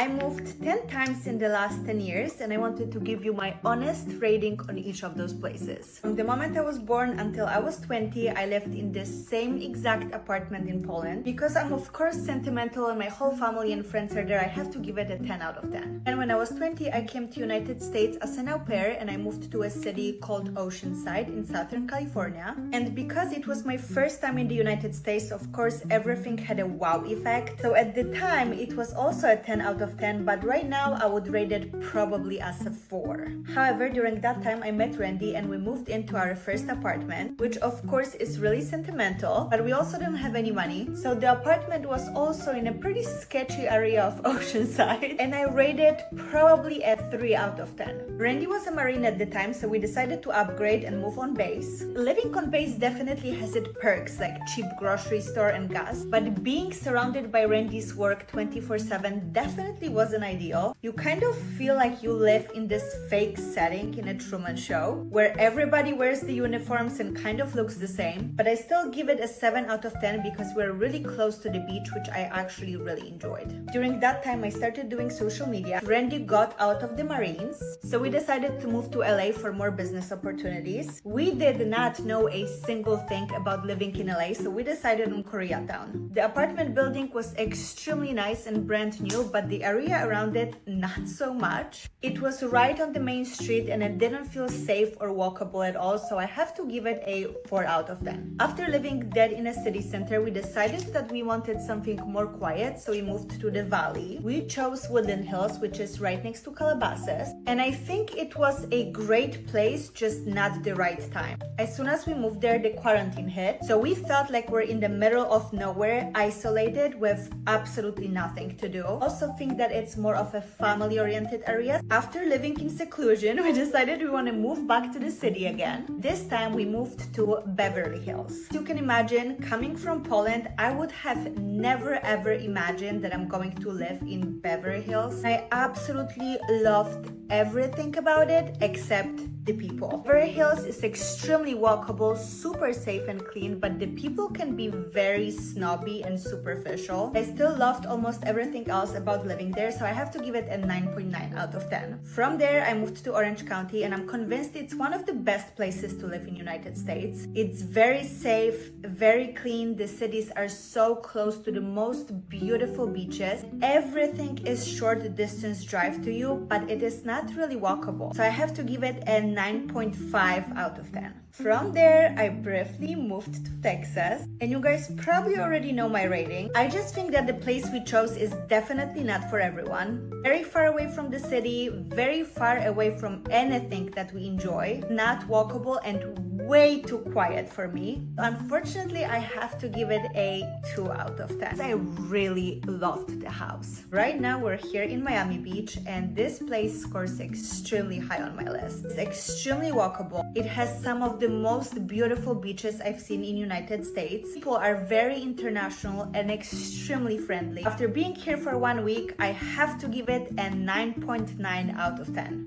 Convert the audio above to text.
I moved 10 times in the last 10 years and I wanted to give you my honest rating on each of those places. From the moment I was born until I was 20, I lived in the same exact apartment in Poland. Because I'm of course sentimental and my whole family and friends are there, I have to give it a 10 out of 10. And when I was 20, I came to United States as an au pair and I moved to a city called Oceanside in Southern California. And because it was my first time in the United States, of course everything had a wow effect. So at the time it was also a 10 out of 10, but right now I would rate it probably as a 4. However, during that time I met Randy and we moved into our first apartment, which of course is really sentimental, but we also didn't have any money. So the apartment was also in a pretty sketchy area of Oceanside and I rated probably a 3 out of 10. Randy was a Marine at the time, so we decided to upgrade and move on base. Living on base definitely has its perks like cheap grocery store and gas, but being surrounded by Randy's work 24/7 definitely wasn't ideal. You kind of feel like you live in this fake setting in a Truman Show where everybody wears the uniforms and kind of looks the same, but I still give it a 7 out of 10 because we're really close to the beach, which I actually really enjoyed. During that time I started doing social media. Randy got out of the Marines, so we decided to move to LA for more business opportunities. We did not know a single thing about living in LA, so we decided on Koreatown. The apartment building was extremely nice and brand new, but the area around it not so much. It was right on the main street and it didn't feel safe or walkable at all, so I have to give it a 4 out of 10. After living dead in a city center, we decided that we wanted something more quiet, so we moved to the valley. We chose Woodland Hills, which is right next to Calabasas, and I think it was a great place, just not the right time. As soon as we moved there, the quarantine hit, so we felt like we're in the middle of nowhere, isolated with absolutely nothing to do. Also think that it's more of a family-oriented area. After living in seclusion, we decided we want to move back to the city again. This time we moved to Beverly Hills. You can imagine, coming from Poland, I would have never ever imagined that I'm going to live in Beverly Hills. I absolutely loved everything about it except the people. Beverly Hills is extremely walkable, super safe and clean, but the people can be very snobby and superficial. I still loved almost everything else about living there, so I have to give it a 9.9 out of 10. From there, I moved to Orange County and I'm convinced it's one of the best places to live in United States. It's very safe, very clean. The cities are so close to the most beautiful beaches. Everything is short distance drive to you, but it is not really walkable. So I have to give it a 9.5 out of 10. From there, I briefly moved to Texas, and you guys probably already know my rating. I just think that the place we chose is definitely not for everyone. Very far away from the city, very far away from anything that we enjoy, not walkable and way too quiet for me. Unfortunately, I have to give it a 2 out of 10. I really loved the house. Right now, we're here in Miami Beach, and this place scores extremely high on my list. It's extremely walkable. It has some of the most beautiful beaches I've seen in United States. People are very international and extremely friendly. After being here for 1 week, I have to give it a 9.9 out of 10.